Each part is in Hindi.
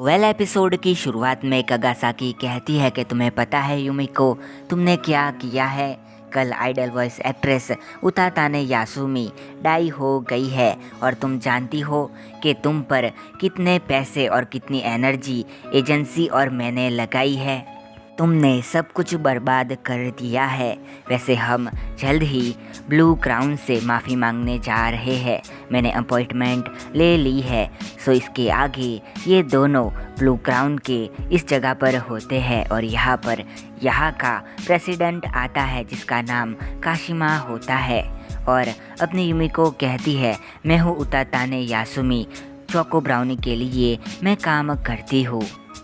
एपिसोड की शुरुआत में कगासाकी कहती है कि तुम्हें पता है युमिको, तुमने क्या किया है। कल आइडल वॉइस एक्ट्रेस उताताने यासुमी डाई हो गई है और तुम जानती हो कि तुम पर कितने पैसे और कितनी एनर्जी एजेंसी और मैंने लगाई है। तुमने सब कुछ बर्बाद कर दिया है। वैसे हम जल्द ही ब्लू क्राउन से माफ़ी मांगने जा रहे हैं। मैंने अपॉइंटमेंट ले ली है, सो इसके आगे ये दोनों ब्लू क्राउन के इस जगह पर होते हैं और यहाँ का प्रेसिडेंट आता है जिसका नाम काशिमा होता है और अपनी युमिको कहती है, मैं हूँ उताताने यासुमी, चोको ब्राउनी के लिए मैं काम करती हूँ।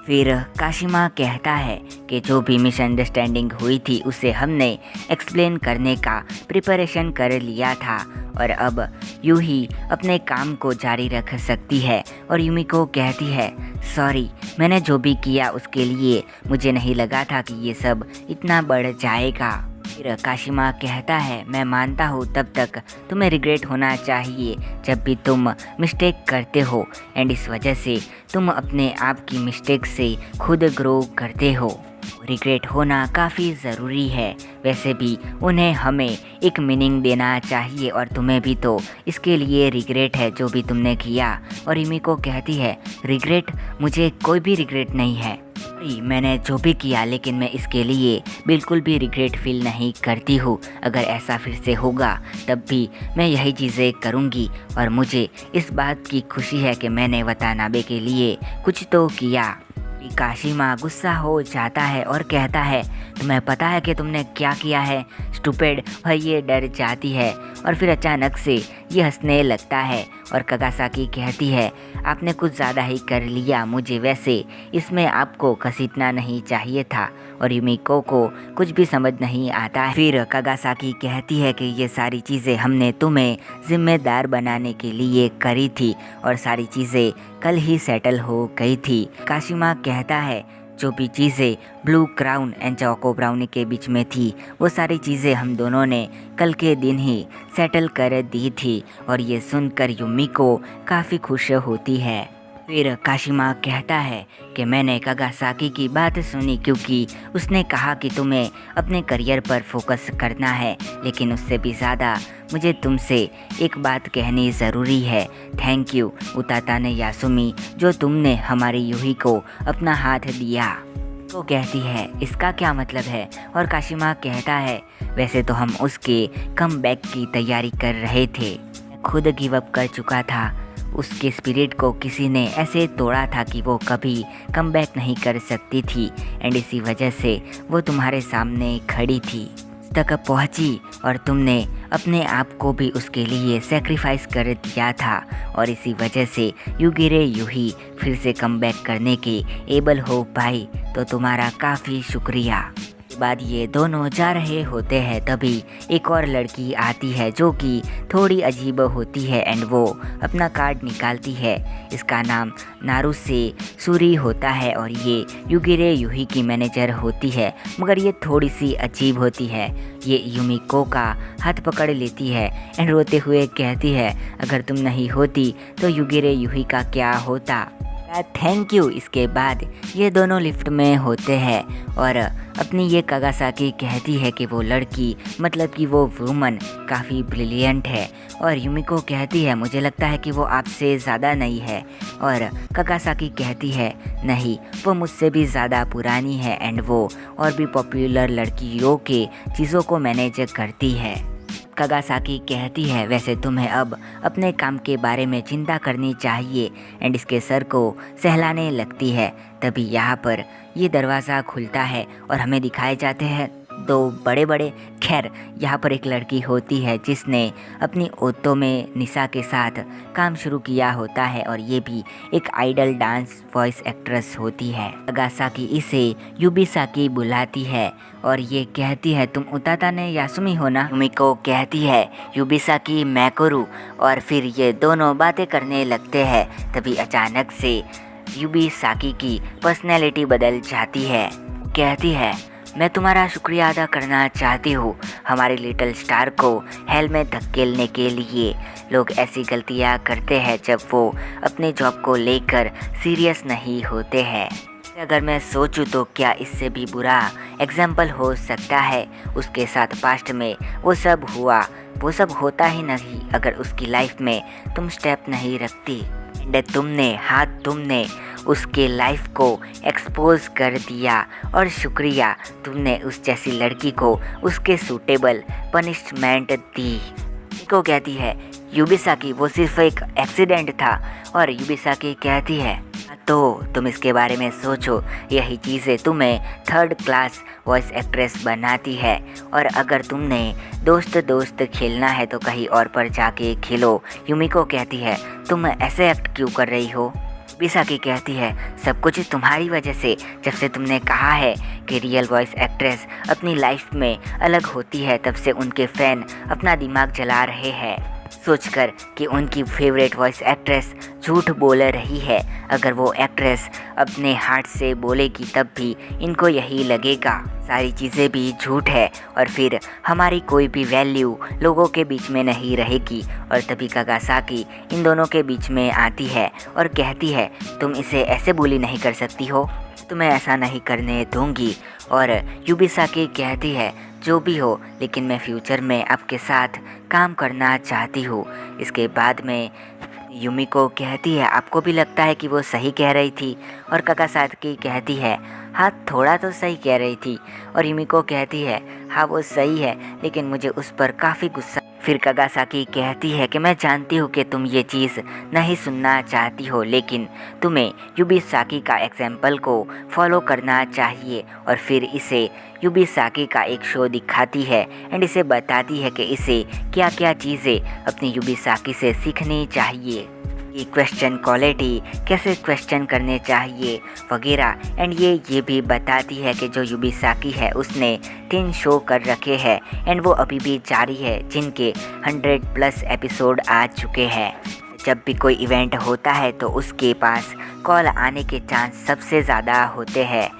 फिर काशिमा कहता है कि जो भी मिसअंडरस्टैंडिंग हुई थी उसे हमने एक्सप्लेन करने का प्रिपरेशन कर लिया था और अब यूं ही अपने काम को जारी रख सकती है। और युमिको कहती है, सॉरी, मैंने जो भी किया उसके लिए मुझे नहीं लगा था कि ये सब इतना बढ़ जाएगा। फिर काशिमा कहता है, मैं मानता हूँ तब तक तुम्हें रिग्रेट होना चाहिए जब भी तुम मिस्टेक करते हो एंड इस वजह से तुम अपने आप की मिस्टेक से खुद ग्रो करते हो। रिग्रेट होना काफ़ी ज़रूरी है, वैसे भी उन्हें हमें एक मीनिंग देना चाहिए और तुम्हें भी तो इसके लिए रिग्रेट है जो भी तुमने किया। और युमिको कहती है, रिग्रेट? मुझे कोई भी रिग्रेट नहीं है। मैंने जो भी किया लेकिन मैं इसके लिए बिल्कुल भी रिग्रेट फील नहीं करती हूँ। अगर ऐसा फिर से होगा तब भी मैं यही चीज़ें करूँगी और मुझे इस बात की खुशी है कि मैंने वतानाबे के लिए कुछ तो किया। काशिमा गुस्सा हो जाता है और कहता है, तुम्हें पता है कि तुमने क्या किया है स्टूपिड। और ये डर जाती है और फिर अचानक से ये हंसने लगता है और कगासाकी कहती है, आपने कुछ ज़्यादा ही कर लिया, मुझे वैसे इसमें आपको घसीटना नहीं चाहिए था। और युमिको को कुछ भी समझ नहीं आता है। फिर कगासाकी कहती है कि ये सारी चीज़ें हमने तुम्हें जिम्मेदार बनाने के लिए करी थी और सारी चीज़ें कल ही सेटल हो गई थी। काशिमा कहता है, जो भी चीज़ें blue crown and choco brownie के बीच में थी वो सारी चीज़ें हम दोनों ने कल के दिन ही सेटल कर दी थी। और ये सुनकर युमिको काफ़ी खुश होती है। फिर काशिमा कहता है कि मैंने कगासाकी की बात सुनी क्योंकि उसने कहा कि तुम्हें अपने करियर पर फोकस करना है, लेकिन उससे भी ज़्यादा मुझे तुमसे एक बात कहनी ज़रूरी है। थैंक यू उताताने यासुमी, जो तुमने हमारी यूही को अपना हाथ दिया। तो कहती है, इसका क्या मतलब है? और काशिमा कहता है, वैसे तो हम उसके कम बैक की तैयारी कर रहे थे। खुद गिव अप कर चुका था। उसके स्पिरिट को किसी ने ऐसे तोड़ा था कि वो कभी कम बैक नहीं कर सकती थी एंड इसी वजह से वो तुम्हारे सामने खड़ी थी तक पहुंची और तुमने अपने आप को भी उसके लिए सेक्रीफाइस कर दिया था और इसी वजह से युगिरे यूही फिर से कम बैक करने के एबल हो पाई। तो तुम्हारा काफ़ी शुक्रिया। बाद ये दोनों जा रहे होते हैं तभी एक और लड़की आती है जो कि थोड़ी अजीब होती है एंड वो अपना कार्ड निकालती है। इसका नाम नारुसे सूरी होता है और ये युगिरे यूही की मैनेजर होती है, मगर ये थोड़ी सी अजीब होती है। ये युमिको का हाथ पकड़ लेती है एंड रोते हुए कहती है, अगर तुम नहीं होती तो युगिरे यूही का क्या होता। Thank you. इसके बाद ये दोनों लिफ्ट में होते हैं और अपनी ये कगासाकी कहती है कि वो लड़की मतलब कि वो वुमन काफ़ी ब्रिलियंट है और युमिको कहती है, मुझे लगता है कि वो आपसे ज़्यादा नई है। और कगासाकी कहती है, नहीं, वो मुझसे भी ज़्यादा पुरानी है एंड वो और भी पॉपुलर लड़कियों के चीज़ों को मैनेज करती है। कगासाकी कहती है, वैसे तुम्हें अब अपने काम के बारे में चिंता करनी चाहिए एंड इसके सर को सहलाने लगती है। तभी यहाँ पर ये दरवाज़ा खुलता है और हमें दिखाए जाते हैं दो बड़े बड़े। खैर, यहाँ पर एक लड़की होती है जिसने अपनी ओतो में निशा के साथ काम शुरू किया होता है और ये भी एक आइडल डांस वॉइस एक्ट्रेस होती है। कगासाकी इसे युबिसाकी बुलाती है और ये कहती है, तुम उताताने यासुमी हो ना? युमिको कहती है, युबिसाकी मैकोरू। और फिर ये दोनों बातें करने लगते हैं। तभी अचानक से युबिसाकी की पर्सनैलिटी बदल जाती है। कहती है, मैं तुम्हारा शुक्रिया अदा करना चाहती हूँ हमारे लिटिल स्टार को हेल में धकेलने के लिए। लोग ऐसी गलतियाँ करते हैं जब वो अपने जॉब को लेकर सीरियस नहीं होते हैं। अगर मैं सोचूं तो क्या इससे भी बुरा एग्जाम्पल हो सकता है। उसके साथ पास्ट में वो सब हुआ, वो सब होता ही नहीं अगर उसकी लाइफ में तुम स्टेप नहीं रखती। एंड तुमने उसके लाइफ को एक्सपोज कर दिया और शुक्रिया तुमने उस जैसी लड़की को उसके सूटेबल पनिशमेंट दी। को कहती है युबिसाकी वो सिर्फ एक एक्सीडेंट था, और युबिसाकी कहती है तो तुम इसके बारे में सोचो, यही चीज़ें तुम्हें थर्ड क्लास वॉइस एक्ट्रेस बनाती है। और अगर तुमने दोस्त दोस्त खेलना है तो कहीं और पर जाके खेलो। युमिको कहती है तुम ऐसे एक्ट क्यों कर रही हो। युबिसाकी कहती है सब कुछ तुम्हारी वजह से। जब से तुमने कहा है कि रियल वॉइस एक्ट्रेस अपनी लाइफ में अलग होती है तब से उनके फैन अपना दिमाग जला रहे हैं सोचकर कि उनकी फेवरेट वॉइस एक्ट्रेस झूठ बोल रही है। अगर वो एक्ट्रेस अपने हार्ट से बोलेगी तब भी इनको यही लगेगा सारी चीज़ें भी झूठ है, और फिर हमारी कोई भी वैल्यू लोगों के बीच में नहीं रहेगी। और तभी कागासाकी इन दोनों के बीच में आती है और कहती है तुम इसे ऐसे बुली नहीं कर सकती हो, तुम्हें ऐसा नहीं करने दूंगी। और युबिसाकी कहती है जो भी हो, लेकिन मैं फ्यूचर में आपके साथ काम करना चाहती हूँ। इसके बाद में युमिको कहती है आपको भी लगता है कि वो सही कह रही थी। और कागासाकी कहती है हाँ थोड़ा तो सही कह रही थी। और युमिको कहती है हाँ वो सही है, लेकिन मुझे उस पर काफ़ी गुस्सा। फिर कागासाकी कहती है कि मैं जानती हूँ कि तुम ये चीज़ नहीं सुनना चाहती हो, लेकिन तुम्हें युबिसाकी का एग्जाम्पल को फॉलो करना चाहिए। और फिर इसे युबिसाकी का एक शो दिखाती है एंड इसे बताती है कि इसे क्या क्या चीज़ें अपनी युबिसाकी से सीखनी चाहिए, ये क्वेश्चन क्वालिटी कैसे क्वेश्चन करने चाहिए वगैरह। एंड ये भी बताती है कि जो युबिसाकी है उसने 3 शो कर रखे हैं एंड वो अभी भी जारी है, जिनके 100+ एपिसोड आ चुके हैं। जब भी कोई इवेंट होता है तो उसके पास कॉल आने के चांस सबसे ज़्यादा होते हैं,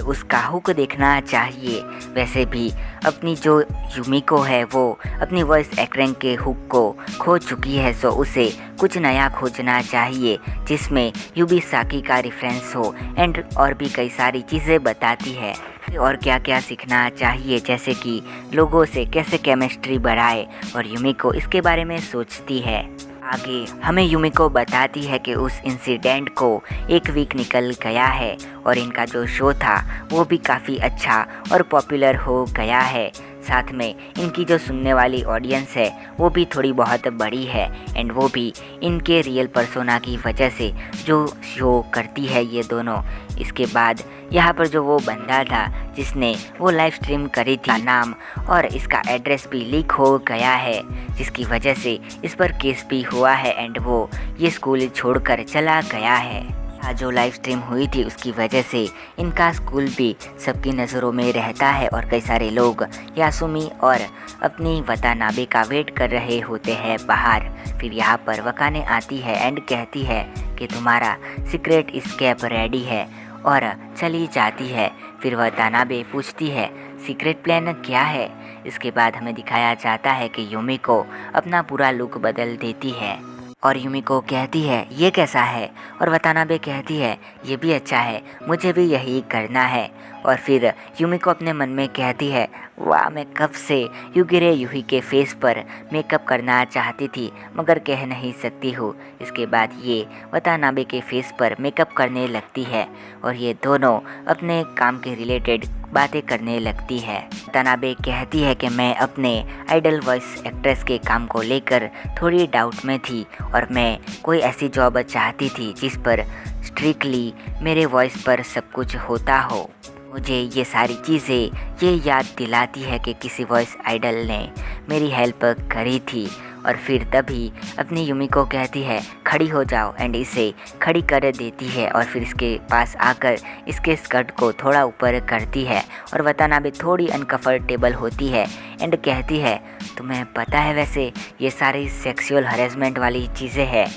उसका हुक देखना चाहिए। वैसे भी अपनी जो युमिको है वो अपनी वॉइस एक्टिंग के हुक को खो चुकी है, सो उसे कुछ नया खोजना चाहिए जिसमें युबिसाकी का रेफरेंस हो। एंड और भी कई सारी चीज़ें बताती है और क्या क्या सीखना चाहिए, जैसे कि लोगों से कैसे केमिस्ट्री बढ़ाए। और युमिको इसके बारे में सोचती है। आगे हमें युमिको बताती है कि उस इंसिडेंट को 1 वीक निकल गया है और इनका जो शो था वो भी काफ़ी अच्छा और पॉपुलर हो गया है। साथ में इनकी जो सुनने वाली ऑडियंस है वो भी थोड़ी बहुत बड़ी है, एंड वो भी इनके रियल पर्सोना की वजह से जो शो करती है ये दोनों। इसके बाद यहाँ पर जो वो बंदा था जिसने वो लाइव स्ट्रीम करी थी, नाम और इसका एड्रेस भी लीक हो गया है, जिसकी वजह से इस पर केस भी हुआ है एंड वो ये स्कूल छोड़कर चला गया है। जो लाइव स्ट्रीम हुई थी उसकी वजह से इनका स्कूल भी सबकी नज़रों में रहता है और कई सारे लोग यासुमी और अपनी वतानाबे का वेट कर रहे होते हैं बाहर। फिर यहाँ पर वकाने आती है एंड कहती है कि तुम्हारा सीक्रेट एस्केप रेडी है और चली जाती है। फिर वतानाबे पूछती है सीक्रेट प्लान क्या है। इसके बाद हमें दिखाया जाता है कि युमिको अपना पूरा लुक बदल देती है और युमिको कहती है ये कैसा है, और वतानाबे कहती है ये भी अच्छा है, मुझे भी यही करना है। और फिर युमिको अपने मन में कहती है वाह मैं कब से युगिरे यूही के फेस पर मेकअप करना चाहती थी मगर कह नहीं सकती हूँ। इसके बाद ये वतानाबे के फेस पर मेकअप करने लगती है और ये दोनों अपने काम के रिलेटेड बातें करने लगती है। वतानाबे कहती है कि मैं अपने आइडल वॉइस एक्ट्रेस के काम को लेकर थोड़ी डाउट में थी और मैं कोई ऐसी जॉब चाहती थी जिस पर स्ट्रिक्टली मेरे वॉइस पर सब कुछ होता हो। मुझे ये सारी चीज़ें ये याद दिलाती है कि किसी वॉइस आइडल ने मेरी हेल्प करी थी। और फिर तभी अपनी युमिको कहती है खड़ी हो जाओ एंड इसे खड़ी कर देती है और फिर इसके पास आकर इसके स्कर्ट को थोड़ा ऊपर करती है और वतानाबे थोड़ी अनकंफर्टेबल होती है एंड कहती है तुम्हें पता है वैसे ये सारी सेक्सुअल हरेसमेंट वाली चीज़ें हैं।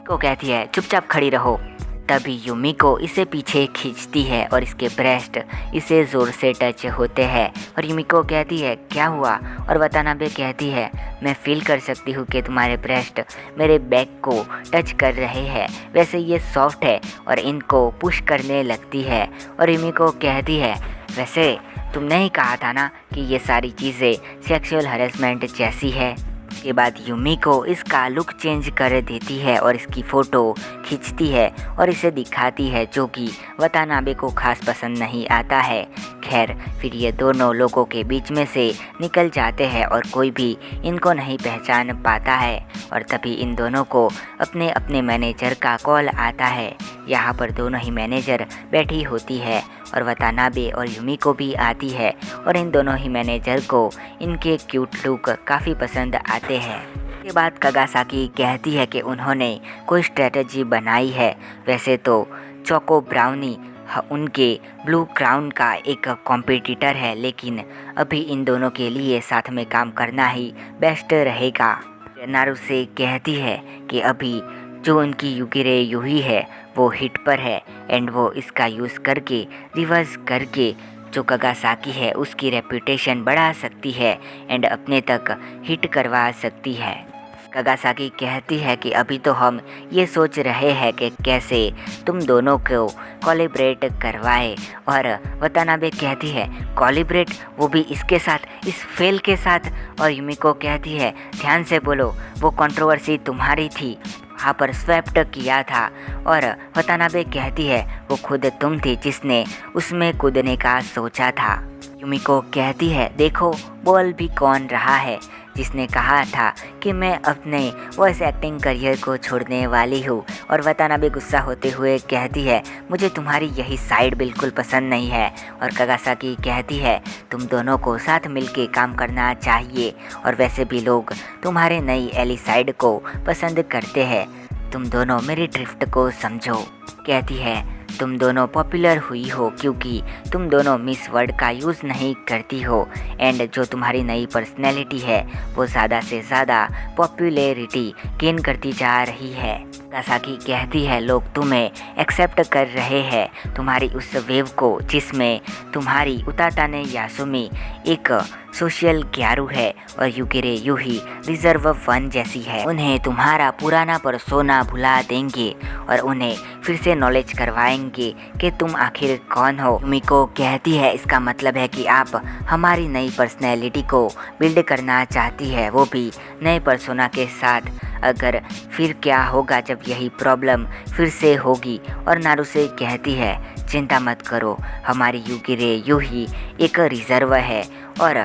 को कहती है चुपचाप खड़ी रहो। तभी यूमिको इसे पीछे खींचती है और इसके ब्रेस्ट इसे ज़ोर से टच होते हैं और यूमिको कहती है क्या हुआ, और वतानाबे कहती है मैं फील कर सकती हूँ कि तुम्हारे ब्रेस्ट मेरे बैक को टच कर रहे हैं, वैसे ये सॉफ्ट है, और इनको पुश करने लगती है। और यूमिको कहती है वैसे तुमने ही कहा था ना कि ये सारी चीज़ें सेक्सुअल हरेसमेंट जैसी है। के बाद यूमिको इसका लुक चेंज कर देती है और इसकी फ़ोटो खींचती है और इसे दिखाती है, जो कि वतानाबे को खास पसंद नहीं आता है। खैर फिर ये दोनों लोगों के बीच में से निकल जाते हैं और कोई भी इनको नहीं पहचान पाता है। और तभी इन दोनों को अपने अपने मैनेजर का कॉल आता है। यहाँ पर दोनों ही मैनेजर बैठी होती है और वतानाबे और यूमिको भी आती है और इन दोनों ही मैनेजर को इनके क्यूट लुक काफ़ी पसंद आते हैं। इसके बाद कागासाकी कहती है कि उन्होंने कोई स्ट्रेटजी बनाई है। वैसे तो चोको ब्राउनी उनके ब्लू क्राउन का एक कॉम्पिटिटर है, लेकिन अभी इन दोनों के लिए साथ में काम करना ही बेस्ट रहेगा। नारुसे कहती है कि अभी जो उनकी युगिरे यूही है वो हिट पर है एंड वो इसका यूज़ करके रिवर्स करके जो कागासाकी है उसकी रेपुटेशन बढ़ा सकती है एंड अपने तक हिट करवा सकती है। कागासाकी कहती है कि अभी तो हम ये सोच रहे हैं कि कैसे तुम दोनों को कोलिब्रेट करवाए, और वतानाबे कहती है कोलिब्रेट, वो भी इसके साथ, इस फेल के साथ। और यूमिको कहती है ध्यान से बोलो, वो कंट्रोवर्सी तुम्हारी थी, वहाँ पर स्वैप्ट किया था। और वतानाबे कहती है वो खुद तुम थी जिसने उसमें कूदने का सोचा था। यूमिको कहती है देखो बोल भी कौन रहा है जिसने कहा था कि मैं अपने वॉइस एक्टिंग करियर को छोड़ने वाली हूँ। और वतानाबे गुस्सा होते हुए कहती है मुझे तुम्हारी यही साइड बिल्कुल पसंद नहीं है। और कागासाकी कहती है तुम दोनों को साथ मिलके काम करना चाहिए, और वैसे भी लोग तुम्हारे नई एली साइड को पसंद करते हैं, तुम दोनों मेरी ड्रिफ्ट को समझो। कहती है तुम दोनों पॉपुलर हुई हो क्योंकि तुम दोनों मिस वर्ल्ड का यूज़ नहीं करती हो, एंड जो तुम्हारी नई पर्सनैलिटी है वो ज़्यादा से ज़्यादा पॉपुलैरिटी गेन करती जा रही है। कागासाकी कहती है लोग तुम्हें एक्सेप्ट कर रहे हैं, तुम्हारी उस वेव को जिसमें तुम्हारी उताताने यासुमी एक सोशल ग्यारू है और युगिरे यूही रिजर्व 1 जैसी है। उन्हें तुम्हारा पुराना परसोना भुला देंगे और उन्हें फिर से नॉलेज करवाएंगे कि तुम आखिर कौन हो। यूमिको कहती है इसका मतलब है कि आप हमारी नई पर्सनैलिटी को बिल्ड करना चाहती है, वो भी नए परसोना के साथ। अगर फिर क्या होगा जब यही प्रॉब्लम फिर से होगी। और नारुसे कहती है चिंता मत करो, हमारी युगिरे यूही एक रिजर्व है। और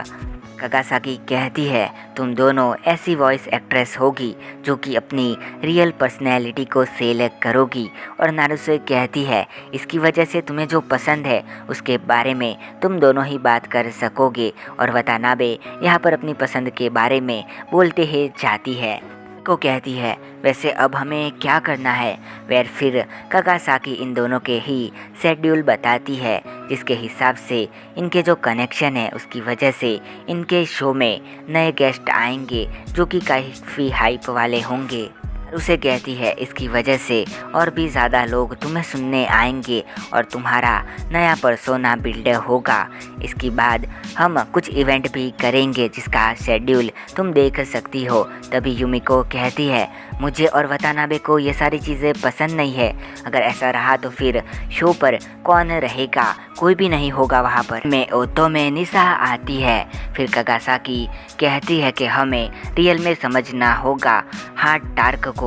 कागासाकी कहती है तुम दोनों ऐसी वॉइस एक्ट्रेस होगी जो कि अपनी रियल पर्सनैलिटी को सेल करोगी। और नारुसे कहती है इसकी वजह से तुम्हें जो पसंद है उसके बारे में तुम दोनों ही बात कर सकोगे। और वतानाबे यहाँ पर अपनी पसंद के बारे में बोलते ही जाती है को कहती है वैसे अब हमें क्या करना है। वैर फिर कागासाकी इन दोनों के ही शेड्यूल बताती है जिसके हिसाब से इनके जो कनेक्शन है उसकी वजह से इनके शो में नए गेस्ट आएंगे जो कि काफ़ी हाइप वाले होंगे। उसे कहती है इसकी वजह से और भी ज़्यादा लोग तुम्हें सुनने आएंगे और तुम्हारा नया पर्सोना बिल्ड होगा। इसके बाद हम कुछ इवेंट भी करेंगे जिसका शेड्यूल तुम देख सकती हो। तभी यूमिको कहती है मुझे और वतानाबे को ये सारी चीज़ें पसंद नहीं है, अगर ऐसा रहा तो फिर शो पर कौन रहेगा, कोई भी नहीं होगा वहाँ पर। मैं ओतो में निशा आती है। फिर कागासाकी कहती है कि हमें रियल में समझना होगा हार्ट टार्क को।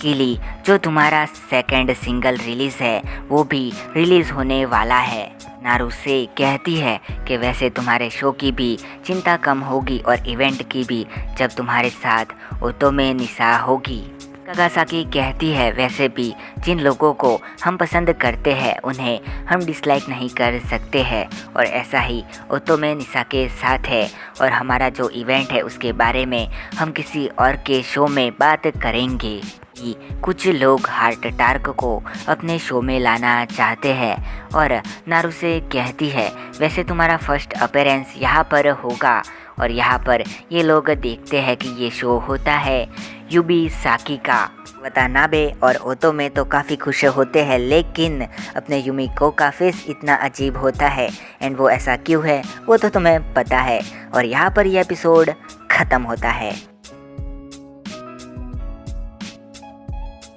किली जो तुम्हारा सेकंड सिंगल रिलीज़ है वो भी रिलीज़ होने वाला है। नारुसे कहती है कि वैसे तुम्हारे शो की भी चिंता कम होगी और इवेंट की भी जब तुम्हारे साथ ओतो में निशा होगी। कागासाकी कहती है वैसे भी जिन लोगों को हम पसंद करते हैं उन्हें हम डिसलाइक नहीं कर सकते हैं, और ऐसा ही ओतो में निशा के साथ है। और हमारा जो इवेंट है उसके बारे में हम किसी और के शो में बात करेंगे। कुछ लोग हार्ट टार्क को अपने शो में लाना चाहते हैं। और नारुसे कहती है वैसे तुम्हारा फर्स्ट अपीयरेंस यहाँ पर होगा और यहाँ पर ये लोग देखते हैं कि ये शो होता है यूबी, साकिका, वतानाबे और ओतोमे तो काफ़ी खुश होते हैं, लेकिन अपने यूमिको का फेस इतना अजीब होता है एंड वो ऐसा क्यों है वो तो तुम्हें पता है। और यहाँ पर यह एपिसोड ख़त्म होता है।